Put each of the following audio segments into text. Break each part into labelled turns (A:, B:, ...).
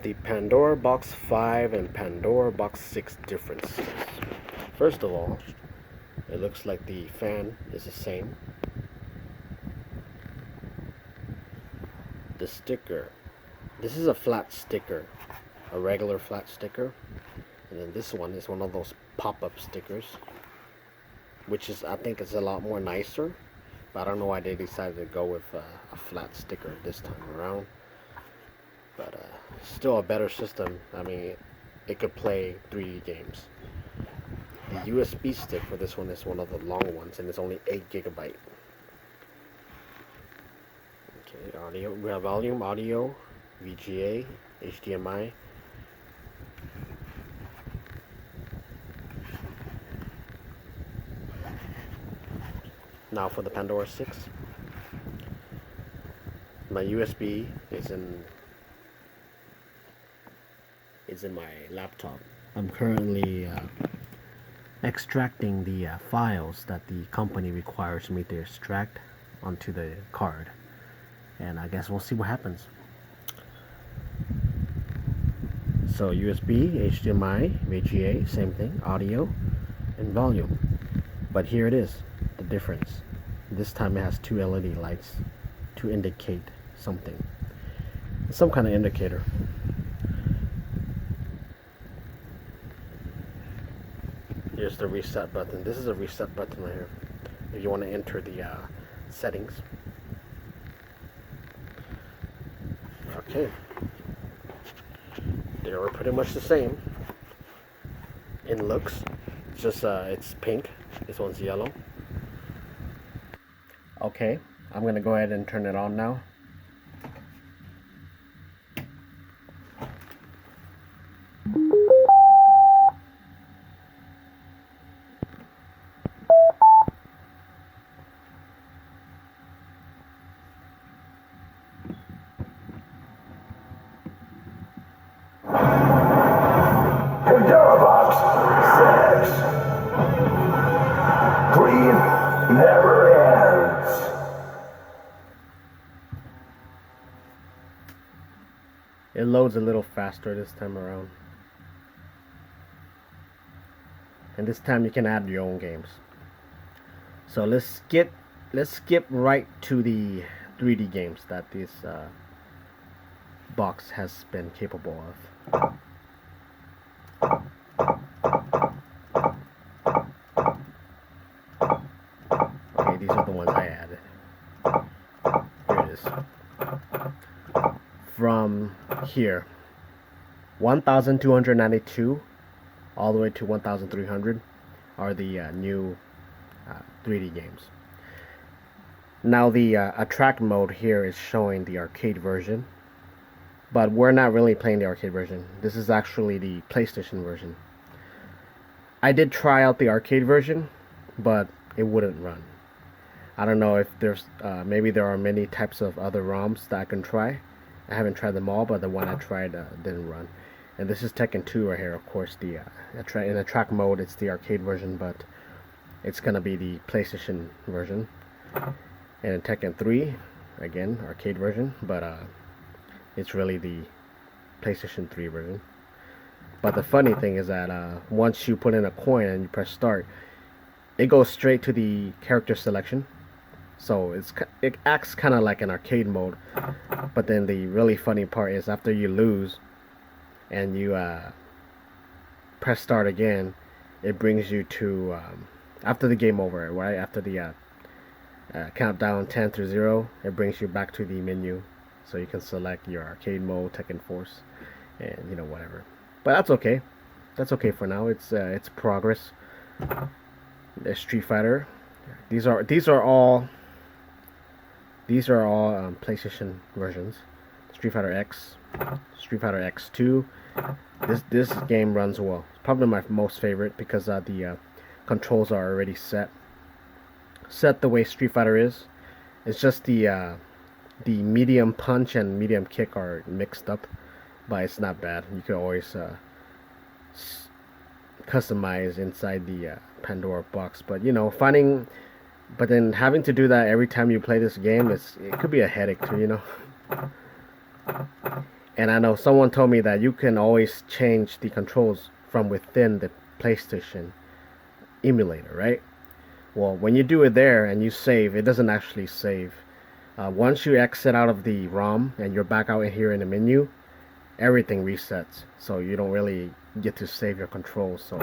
A: The Pandora Box 5 and Pandora Box 6 differences. First of all, it looks like the fan is the same. The sticker. This is a flat sticker, a regular flat sticker. And then this one is one of those pop-up stickers, which is, I think, is a lot more nicer. But I don't know why they decided to go with a flat sticker this time around. But still a better system. I mean, it could play 3D games. The USB stick for this one is one of the long ones, and it's only 8 gigabyte. Okay, audio. We have volume, audio, VGA, HDMI. Now for the Pandora 6. My USB is in my laptop. I'm currently extracting the files that the company requires me to extract onto the card, and I guess we'll see what happens. So USB, HDMI, VGA, same thing, audio, and volume. But here it is, the difference. This time it has 2 LED lights to indicate something, some kind of indicator. Here's the reset button. This is a reset button right here. If you want to enter the settings. Okay. They are pretty much the same in looks. It's just it's pink. This one's yellow. Okay, I'm gonna go ahead and turn it on now.
B: Pandora Box 6. Green never ends.
A: It loads a little faster this time around. And this time you can add your own games. So let's skip right to the 3D games that this box has been capable of. Okay, these are the ones I added. Here it is. From here, 1292 all the way to 1300 are the new 3D games. Now the attract mode here is showing the arcade version, but we're not really playing the arcade version. This is actually the PlayStation version. I did try out the arcade version, but it wouldn't run. I don't know if there's maybe there are many types of other ROMs that I can try. I haven't tried them all, but the one I tried didn't run. And this is Tekken 2 right here. Of course, the in attract mode it's the arcade version, but it's gonna be the PlayStation version. And in Tekken 3, again arcade version, but it's really the PlayStation 3 version. But the funny thing is that once you put in a coin and you press start, it goes straight to the character selection. So it acts kind of like an arcade mode. But then the really funny part is after you lose and you press start again, it brings you to after the game over, right? After the countdown 10 to 0, it brings you back to the menu, so you can select your arcade mode, Tekken Force, and you know, whatever. But that's okay. That's okay for now. It's progress. There's Street Fighter. These are all PlayStation versions. Street Fighter X, Street Fighter X2. This game runs well. It's probably my most favorite because the controls are already set the way Street Fighter is. It's just the medium punch and medium kick are mixed up, but it's not bad. You can always customize inside the Pandora box, but you know, but then having to do that every time you play this game, it could be a headache too, you know. And I know someone told me that you can always change the controls from within the PlayStation emulator, right? Well, when you do it there and you save, it doesn't actually save. Once you exit out of the ROM and you're back out here in the menu, everything resets. So you don't really get to save your controls. So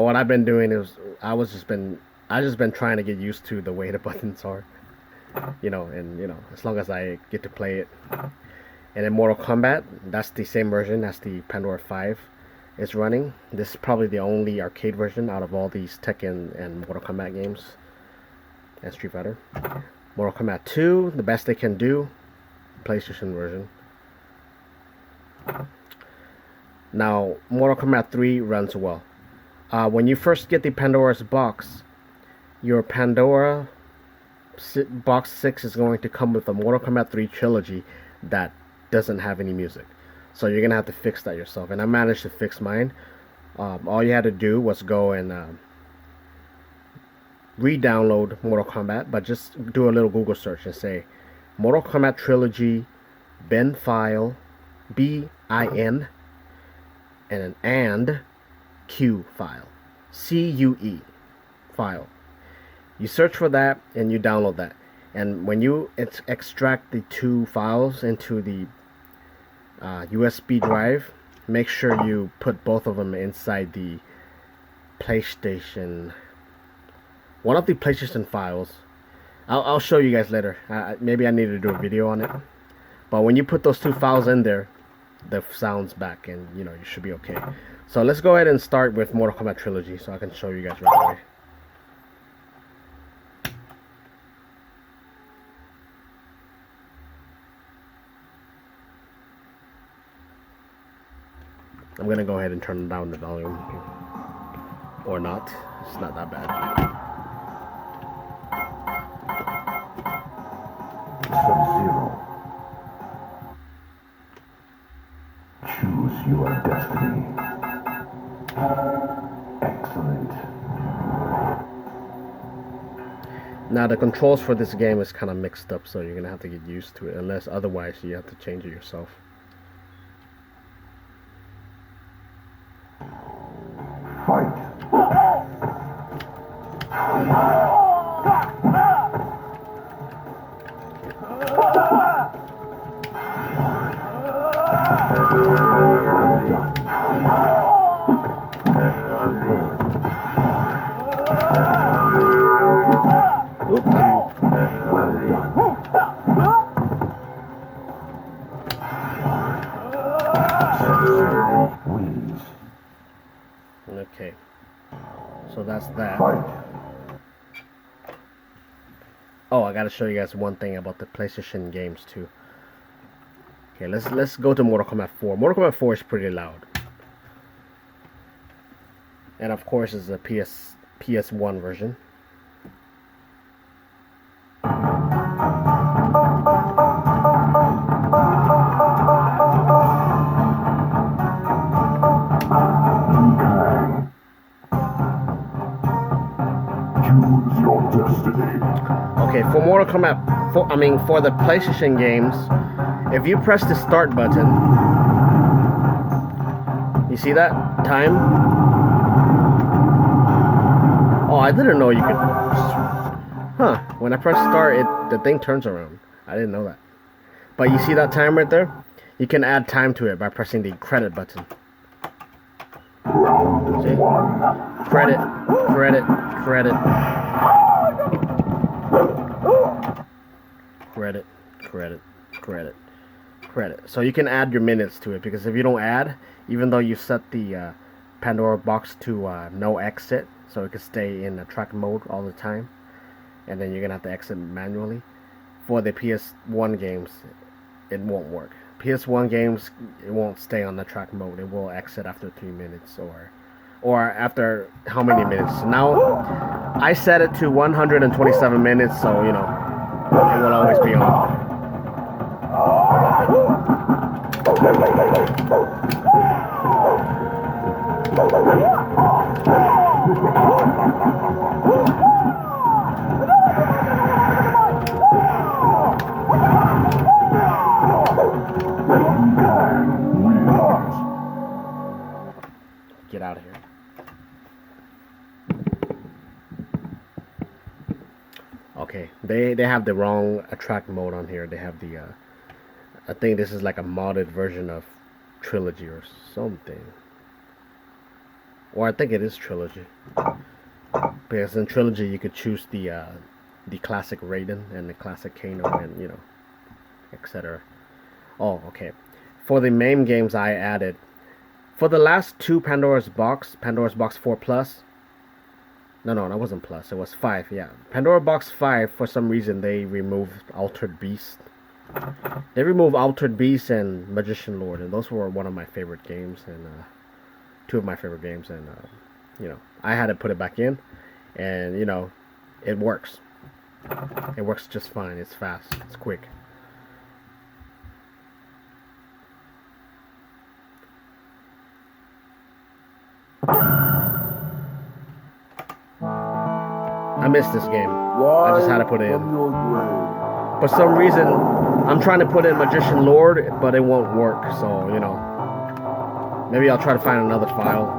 A: what I've been doing is I just been trying to get used to the way the buttons are. As long as I get to play it. And in Mortal Kombat, that's the same version as the Pandora 5 is running. This is probably the only arcade version out of all these Tekken and Mortal Kombat games and Street Fighter. Mortal Kombat 2, the best they can do, PlayStation version. Now, Mortal Kombat 3 runs well. When you first get the Pandora's box, your Pandora box 6 is going to come with a Mortal Kombat 3 Trilogy that doesn't have any music. So you're gonna have to fix that yourself, and I managed to fix mine. All you had to do was go and re-download Mortal Kombat, but just do a little Google search and say Mortal Kombat Trilogy bin file bin and an Q file CUE file. You search for that and you download that, and when you extract the two files into the USB drive, make sure you put both of them inside the PlayStation, one of the PlayStation files. I'll show you guys later. Maybe I need to do a video on it, but when you put those two files in there, the sound's back, and you should be okay. So let's go ahead and start with Mortal Kombat Trilogy so I can show you guys right away. I'm gonna go ahead and turn down the volume here. Or not. It's not that bad.
B: Sub-Zero. Choose your destiny. Excellent.
A: Now the controls for this game is kind of mixed up, so you're gonna have to get used to it. Unless otherwise you have to change it yourself.
B: Fight.
A: Okay, so that's that.
B: Fight.
A: Oh, I gotta show you guys one thing about the PlayStation games too. Okay, let's go to Mortal Kombat 4. Mortal Kombat 4 is pretty loud, and of course it's a PS1 version.
B: Choose your destiny.
A: Okay, for Mortal Kombat, for the PlayStation games, if you press the start button, you see that time? Oh, I didn't know you could. Huh? When I press start, the thing turns around. I didn't know that. But you see that time right there? You can add time to it by pressing the credit button.
B: Round
A: See?
B: one.
A: Credit, credit, credit. Credit, credit, credit, credit. So you can add your minutes to it, because if you don't add, even though you set the Pandora box to no exit, so it can stay in track mode all the time, and then you're gonna have to exit manually. For the PS1 games, it won't work. PS1 games, it won't stay on the track mode. It will exit after 3 minutes or after how many minutes. Now, I set it to 127 minutes, so it will always be on.
B: Mankind wins.
A: Get out of here. Okay, they have the wrong attract mode on here. They have the I think this is like a modded version of Trilogy or something. Or I think it is Trilogy. Because in Trilogy you could choose the classic Raiden and the classic Kano and you know, etc. Oh, okay. For the main games I added, for the last two Pandora's Box 4 Plus. No, that wasn't Plus. It was 5. Yeah, Pandora Box 5. For some reason, they removed Altered Beast. They removed Altered Beast and Magician Lord, and those were one of my favorite games, and two of my favorite games. And you know, I had to put it back in, and you know, it works. It works just fine. It's fast. It's quick. I missed this game. I just had to put it in. For some reason, I'm trying to put in Magician Lord, but it won't work. So, you know, maybe I'll try to find another file.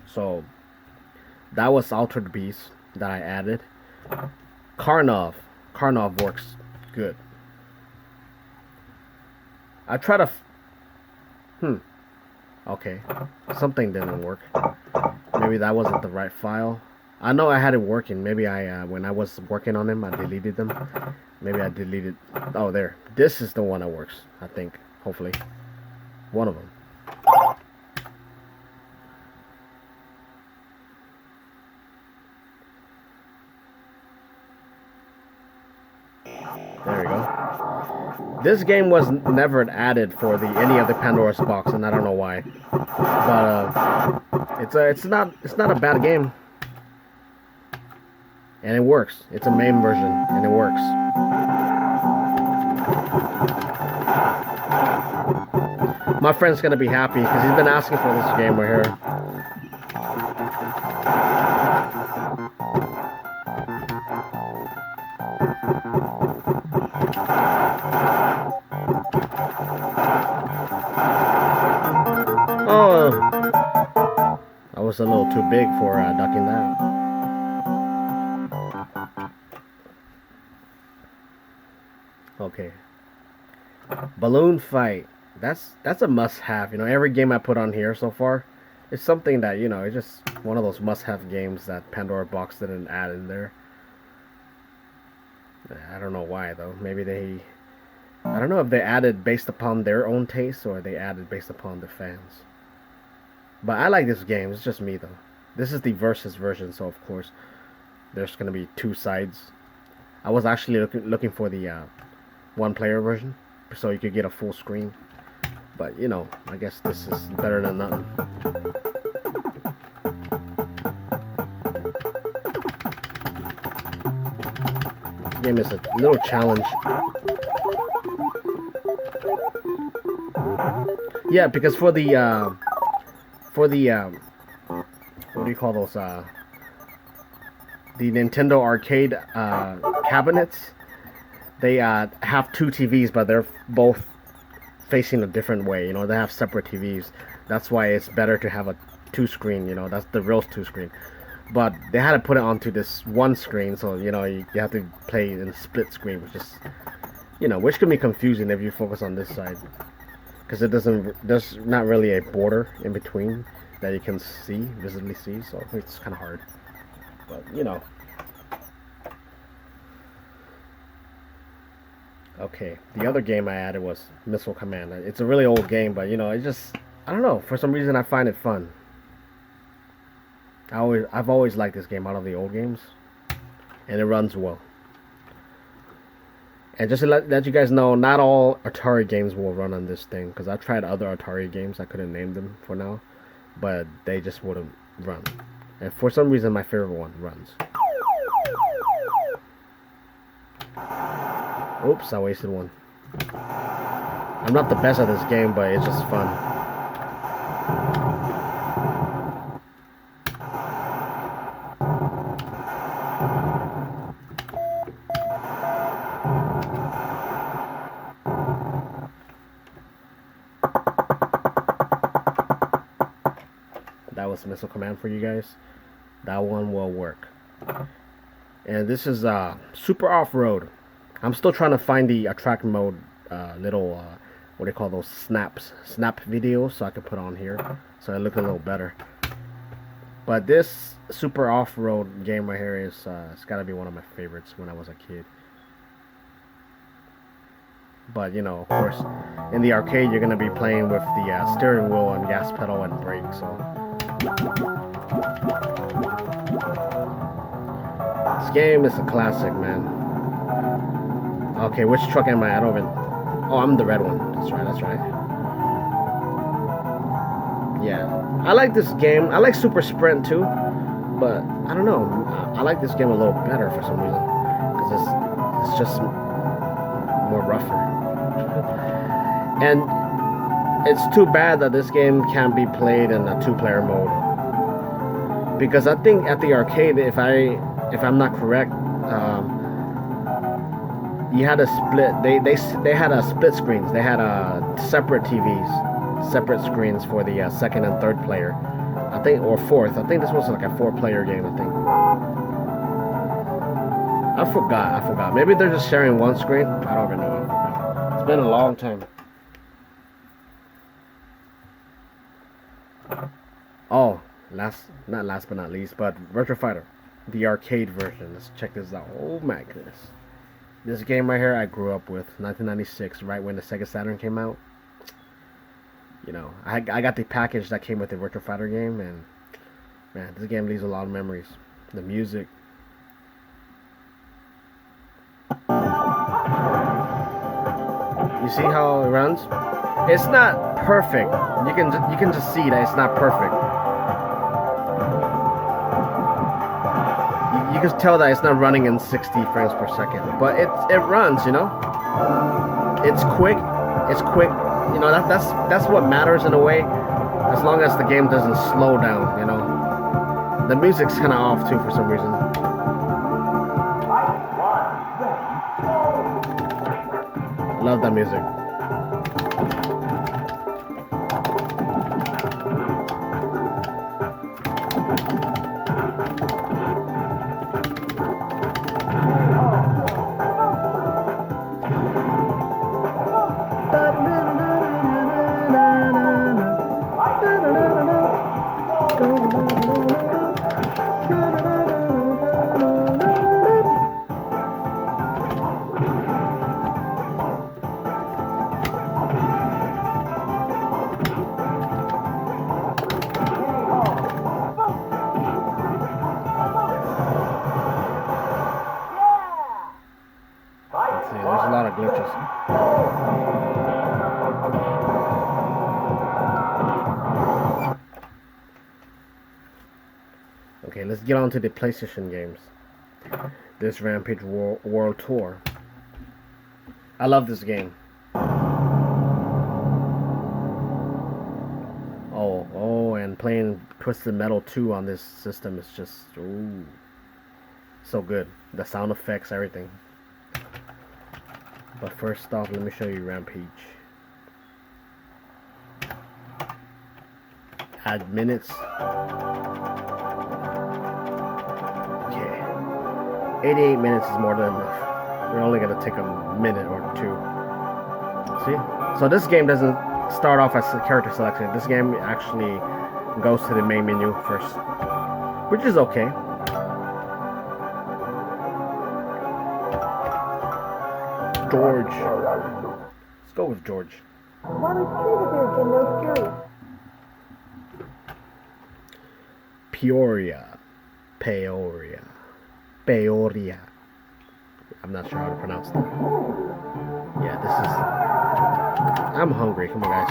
A: So, that was Altered Beast that I added. Karnov works good. I try to... Okay. Something didn't work. Maybe that wasn't the right file. I know I had it working. Maybe I, when I was working on them, I deleted them. Maybe I deleted... Oh, there. This is the one that works, I think. Hopefully. One of them. There we go. This game was never added for any of the Pandora's Box, and I don't know why. But it's not a bad game, and it works. It's a MAME version, and it works. My friend's gonna be happy because he's been asking for this game right here. Oh, I was a little too big for ducking that. Okay. Balloon fight. That's a must-have. You know, every game I put on here so far, it's something that, you know, it's just one of those must-have games that Pandora Box didn't add in there. I don't know why though. Maybe I don't know if they added based upon their own taste or they added based upon the fans. But I like this game. It's just me though. This is the versus version, so of course there's gonna be two sides. I was actually looking for the one-player version, so you could get a full screen. But you know, I guess this is better than nothing. This game is a little challenge. Yeah, because for the what do you call those? The Nintendo arcade cabinets. They have two TVs, but they're both facing a different way. You know, they have separate TVs. That's why it's better to have a two-screen. You know, that's the real two-screen. But they had to put it onto this one screen, so you know you have to play in split screen, which is, you know, which can be confusing if you focus on this side, because there's not really a border in between that you can visibly see, so it's kind of hard. But you know. Okay, the other game I added was Missile Command. It's a really old game, but you know, I don't know, for some reason I find it fun. I've always liked this game out of the old games, and it runs well. And just to let you guys know, not all Atari games will run on this thing, because I've tried other Atari games. I couldn't name them for now, but they just wouldn't run. And for some reason, my favorite one runs. Oops, I wasted one. I'm not the best at this game, but it's just fun. That was missile command for you guys. That one will work. And this is super off-road. I'm still trying to find the attract mode little what do you call those snap videos so I can put on here so I look a little better. But this super off-road game right here is it's got to be one of my favorites when I was a kid. But you know, of course, in the arcade you're gonna be playing with the steering wheel and gas pedal and brake. So this game is a classic, man. Okay, which truck am I? I don't even. Oh, I'm the red one. That's right. That's right. Yeah, I like this game. I like Super Sprint too, but I don't know. I like this game a little better for some reason because it's just more rougher. And it's too bad that this game can't be played in a two-player mode. Because I think at the arcade, if I'm not correct, you had a split. They had a split screens. They had separate TVs, separate screens for the second and third player. I think, or fourth. I think this was like a 4-player game. I think. I forgot. Maybe they're just sharing one screen. I don't even know. I forgot. It's been a long time. Oh, not last but not least, but Virtua Fighter, the arcade version. Let's check this out. Oh my goodness. This game right here I grew up with, 1996, right when the Sega Saturn came out. You know, I got the package that came with the Virtua Fighter game, and man, this game leaves a lot of memories. The music. You see how it runs? It's not perfect. You can just see that it's not perfect. You can tell that it's not running in 60 frames per second, but it runs. You know, it's quick. It's quick. You know, that's what matters in a way. As long as the game doesn't slow down. You know, the music's kind of off too for some reason. Love that music. There's a lot of glitches. Okay, let's get on to the PlayStation games. This Rampage World Tour. I love this game. Oh, and playing Twisted Metal 2 on this system is just, ooh, so good. The sound effects, everything. But first off, let me show you Rampage. Add minutes. Okay. 88 minutes is more than enough. We're only going to take a minute or two. See? So this game doesn't start off as a character selection. This game actually goes to the main menu first, which is okay. George. Let's go with George.
C: What is true to no
A: Peoria. Peoria. I'm not sure how to pronounce that. Yeah, this is... I'm hungry. Come on, guys.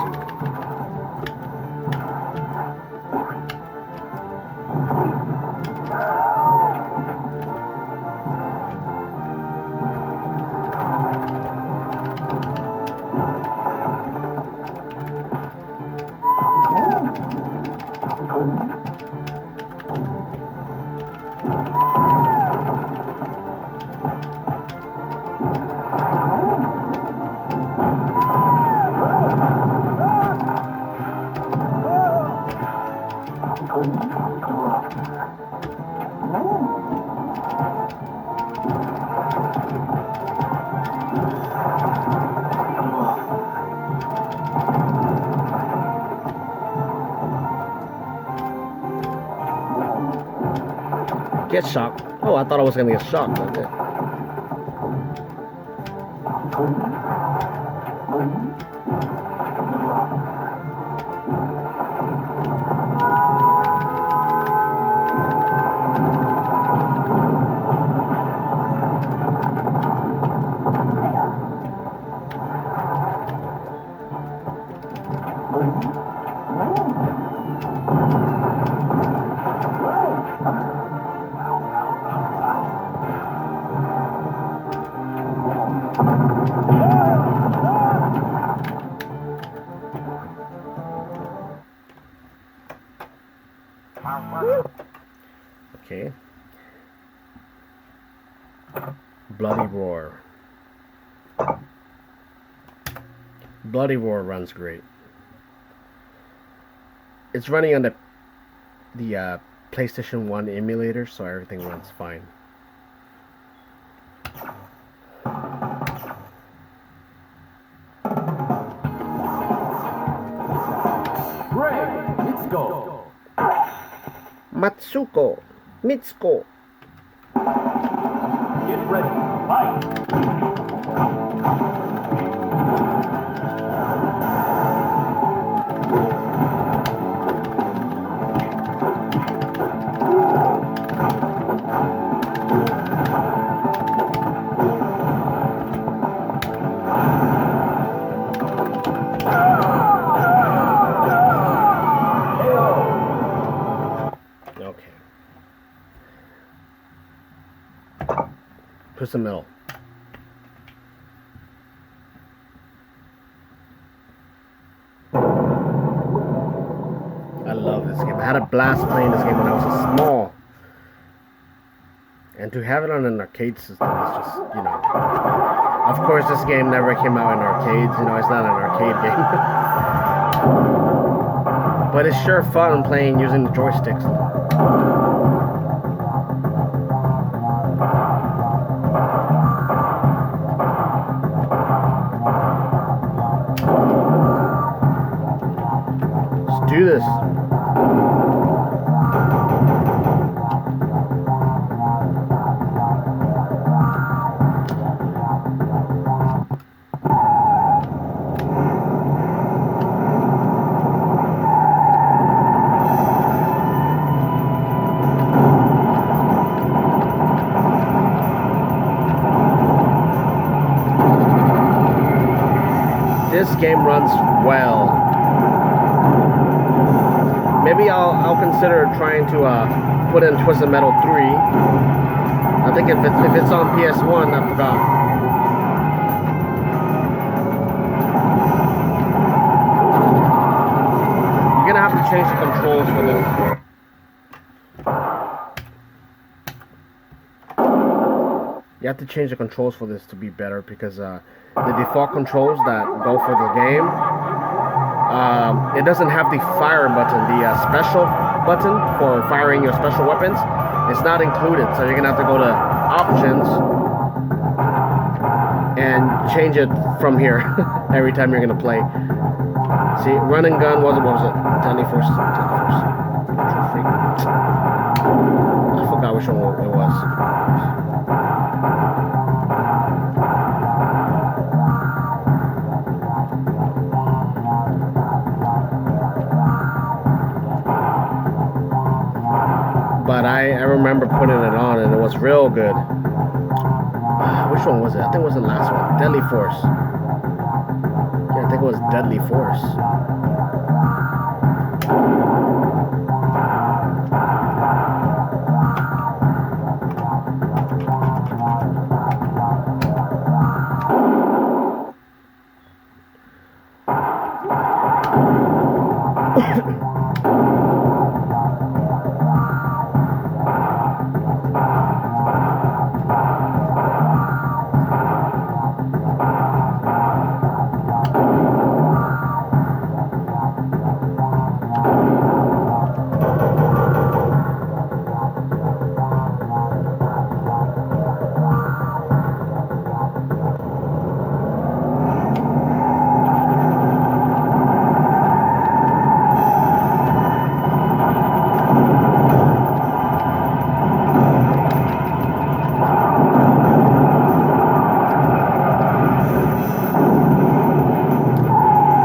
A: Get shocked. Oh, I thought I was gonna get shocked. Okay. Okay. Bloody Roar. Bloody Roar runs great. It's running on the PlayStation 1 emulator, so everything runs fine. Mitsuko.
D: Get ready, fight!
A: Push the middle. I love this game. I had a blast playing this game when I was small. And to have it on an arcade system is just, you know. Of course, this game never came out in arcades. You know, it's not an arcade game. But it's sure fun playing using the joysticks. Do this. This game runs well. Maybe I'll consider trying to put in Twisted Metal 3. I think if it's on PS1, I forgot. You're gonna have to change the controls for this. You have to change the controls for this to be better because the default controls that go for the game, it doesn't have the fire button, the special button for firing your special weapons. It's not included, so you're gonna have to go to options and change it from here every time you're gonna play. See, run and gun what was it? Teleforce. I forgot which one it was. But I remember putting it on and it was real good. Which one was it? I think it was the last one. Deadly Force. Yeah, I think it was Deadly Force.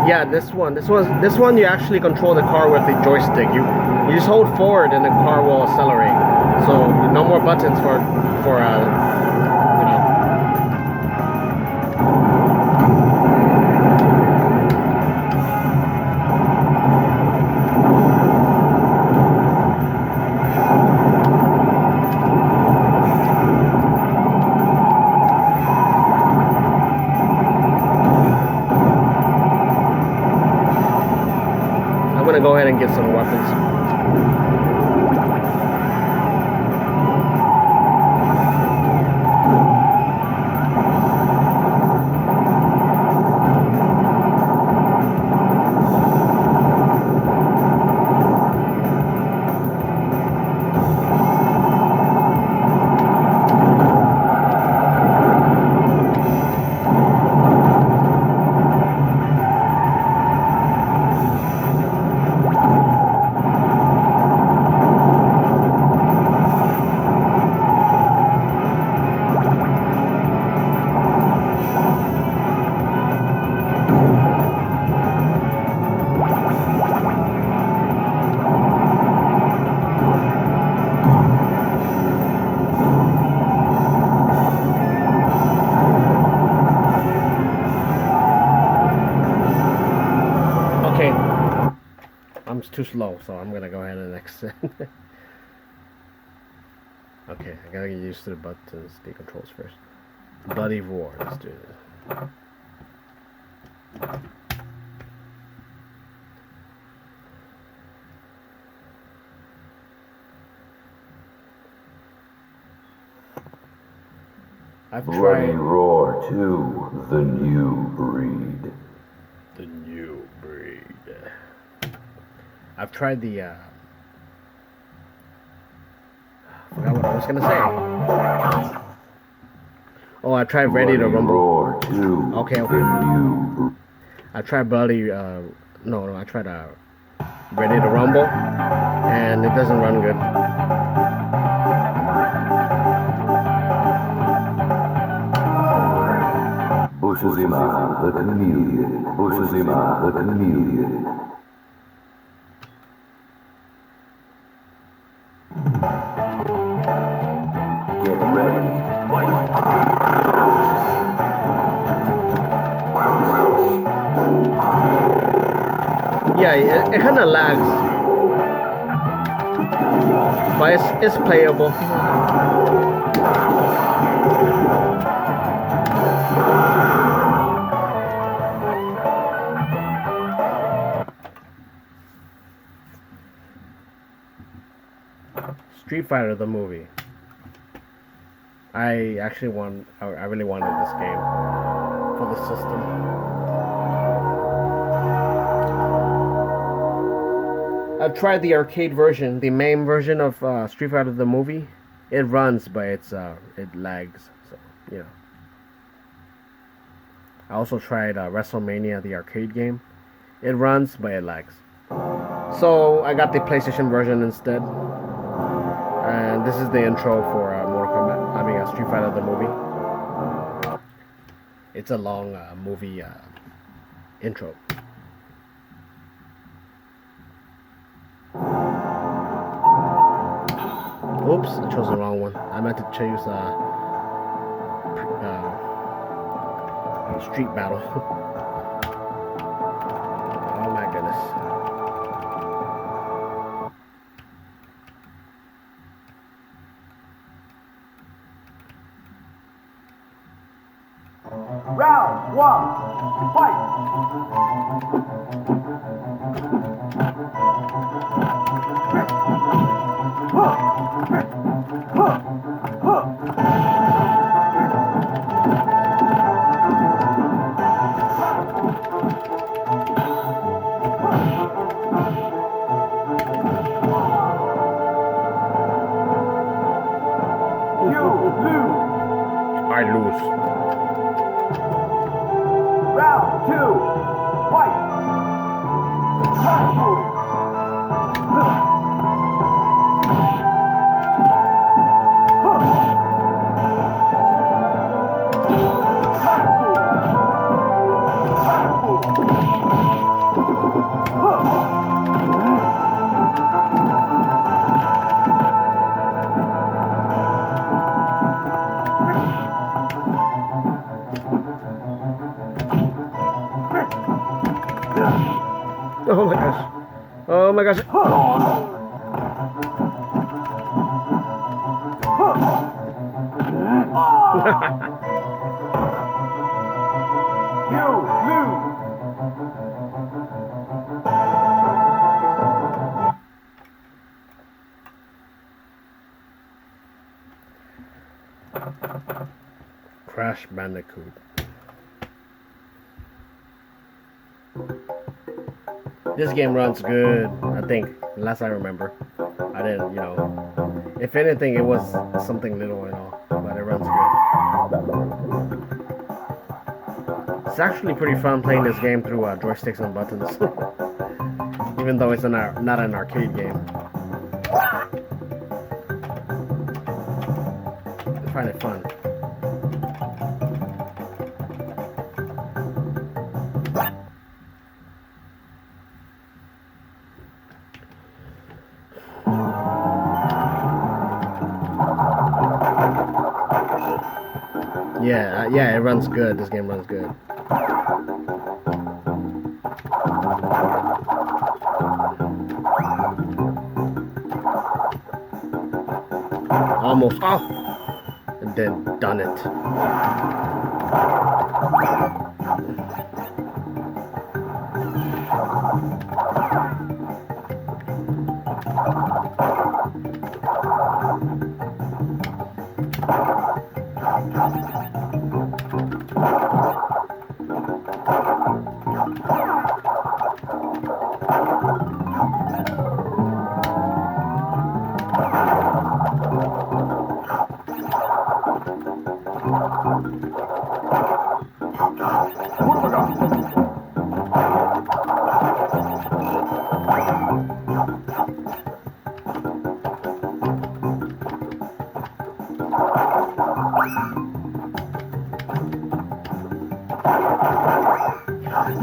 A: Yeah, this one you actually control the car with the joystick. You just hold forward and the car will accelerate. So no more buttons for you know. I'm gonna go ahead and get some weapons. Okay, I'm too slow, so I'm gonna go ahead and exit. Okay, I gotta get used to the buttons, the controls first. Bloody roar, let's do this. I've
B: Bloody
A: tried
B: Roar 2, the new breed.
A: the new breed. I've tried the I forgot what I was gonna say. Oh, I tried Ready to
B: Bloody
A: Rumble.
B: Roar 2,
A: Okay.
B: the new breed.
A: I tried Bloody no, I tried Ready to Rumble, and it doesn't run good.
B: Bushazima, the chameleon. Bushazima, the chameleon. Get ready.
A: Yeah, it kind of lags, but it's playable. Street Fighter the movie. I really wanted this game for the system. I've tried the arcade version, the main version of Street Fighter the movie. It runs, but it lags. So you know. I also tried WrestleMania, the arcade game. It runs, but it lags. So I got the PlayStation version instead. And this is the intro for Mortal Kombat. I mean, Street Fighter the movie. It's a long movie intro. Oops, I chose the wrong one. I meant to choose Street Battle. Oh my goodness.
D: Round one, fight! You lose!
A: I lose.
D: Round two, fight!
A: Oh my gosh. Oh my gosh.
D: You lose.
A: Crash Bandicoot. This game runs good, I think, last I remember. I didn't, you know, if anything, it was something little and all, but it runs good. It's actually pretty fun playing this game through joysticks and buttons, even though it's not an arcade game. I find it fun. Yeah, it runs good. This game runs good. Almost. Oh! And then done it.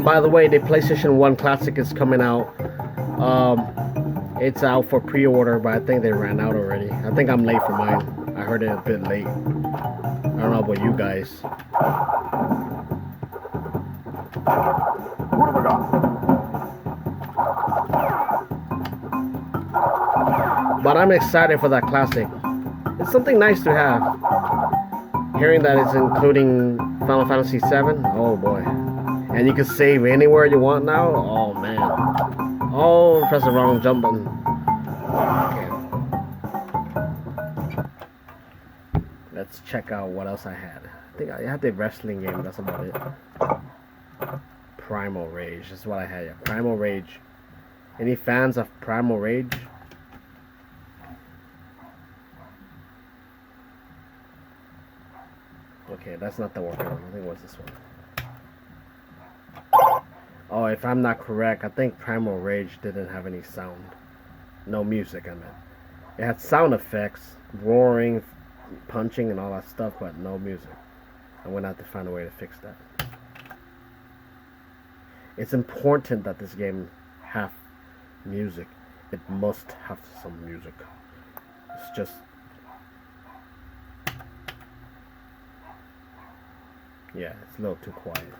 A: By the way, the PlayStation 1 Classic is coming out. It's out for pre-order, but I think they ran out already. I think I'm late for mine. I heard it a bit late. I don't know about you guys.
D: What have I got?
A: But I'm excited for that Classic. It's something nice to have. Hearing that it's including Final Fantasy VII, oh boy. And you can save anywhere you want now. Oh man. Oh, press the wrong jump button. Okay. Let's check out what else I had. I think I had the wrestling game. That's about it. Primal Rage. That's what I had. Yeah. Primal Rage. Any fans of Primal Rage? Okay, that's not the one. I think it was this one. Oh, if I'm not correct, I think Primal Rage didn't have any sound. No music, I meant. It had sound effects, roaring, punching, and all that stuff, but no music. I'm going to have to find a way to fix that. It's important that this game have music. It must have some music. It's just... yeah, it's a little too quiet.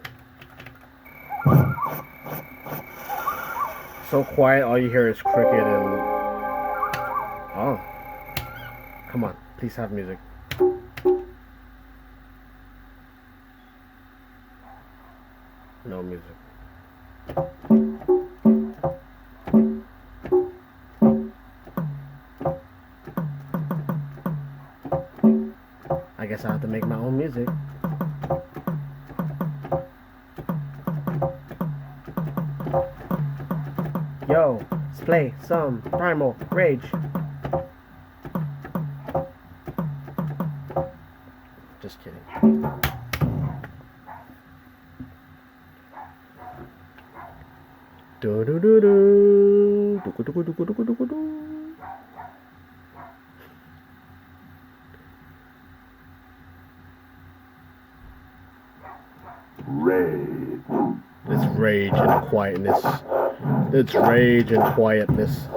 A: So quiet, all you hear is cricket and... oh. Come on, please have music. No music. I guess I have to make my own music. Yo, let's play some Primal Rage. Just kidding. Do do do do do do do do do do do.
B: Rage.
A: It's rage and quietness. It's rage and quietness.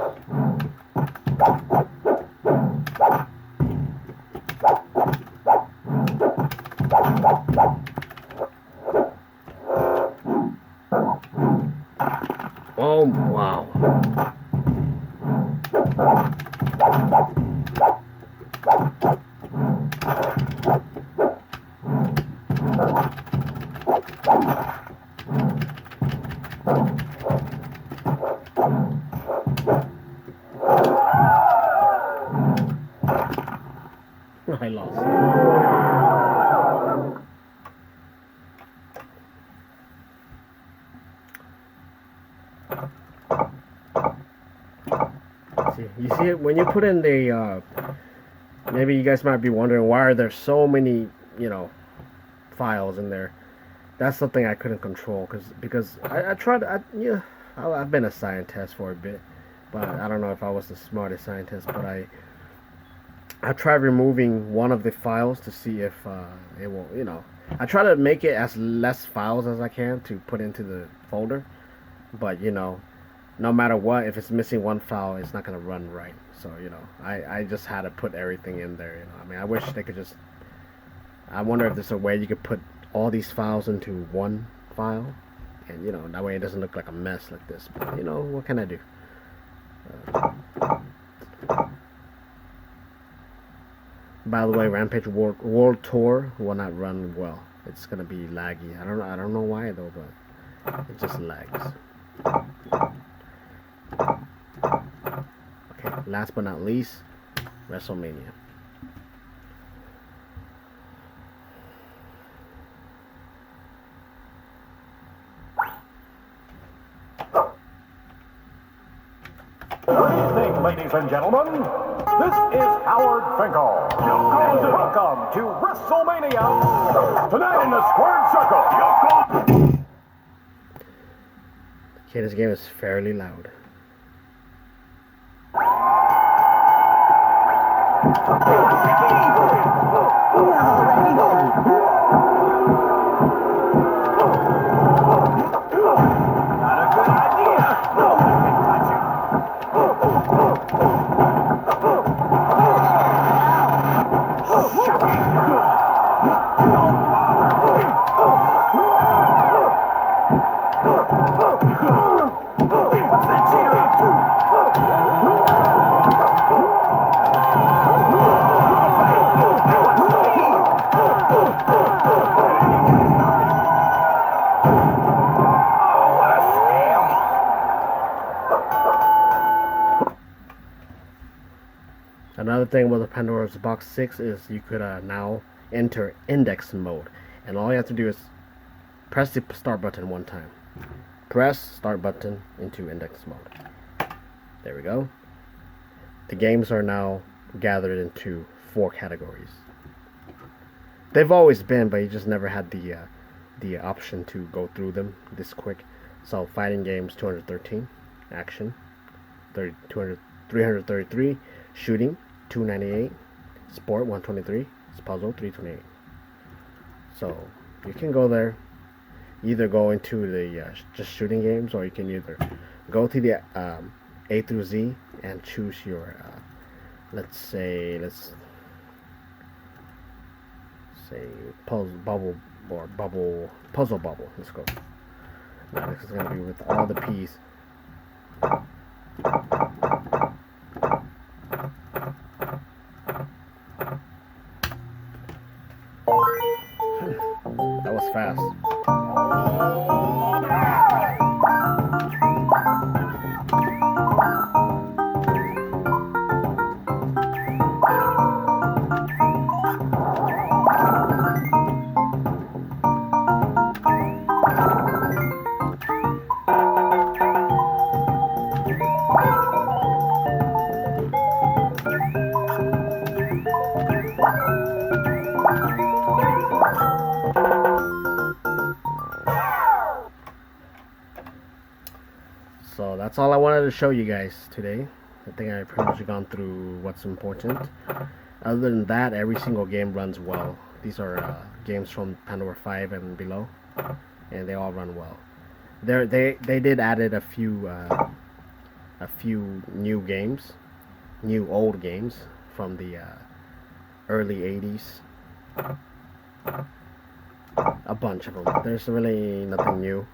A: Oh, wow. I lost. You see it when you put in the maybe you guys might be wondering why are there so many, files in there. That's something I couldn't control because I tried. I've been a scientist for a bit, but I don't know if I was the smartest scientist. But I tried removing one of the files to see if it will. I try to make it as less files as I can to put into the folder, but no matter what, if it's missing one file, it's not gonna run right. So I just had to put everything in there. I mean, I wish they could just. I wonder if there's a way you could put all these files into one file, and that way it doesn't look like a mess like this. But what can I do? By the way, Rampage World Tour will not run well. It's gonna be laggy. I don't know why though, but it just lags. Okay, last but not least, WrestleMania.
D: Good evening, ladies and gentlemen. This is Howard Finkel. And welcome to WrestleMania. Tonight in the squared circle.
A: Okay, this game is fairly loud. Another thing with the Pandora's Box 6 is you could now enter index mode. And all you have to do is press the start button one time. Press start button into index mode. There we go. The games are now gathered into 4 categories. They've always been, but you just never had the option to go through them this quick. So fighting games 213, action 333, shooting 298, sport 123, puzzle 328. So you can go there, either go into the just shooting games, or you can either go to the A through Z and choose your let's say puzzle bubble. Let's go. Now this is gonna be with all the P's. That was fast. So that's all I wanted to show you guys today. I think I pretty much gone through what's important. Other than that, every single game runs well. These are games from Pandora 5 and below, and they all run well. They did added a few new games, new old games from the early 80s. A bunch of them. There's really nothing new.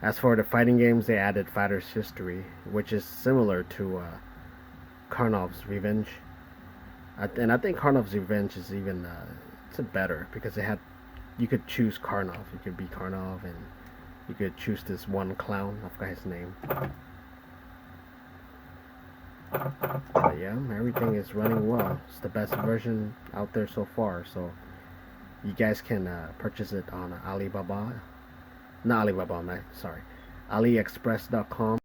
A: As for the fighting games, they added Fighter's History, which is similar to Karnov's Revenge. And I think Karnov's Revenge is even it's better because you could choose Karnov. You could be Karnov, and you could choose this one clown. I forgot his name. But yeah, everything is running well. It's the best version out there so far. So you guys can purchase it on Alibaba. Not Alibaba, sorry. AliExpress.com.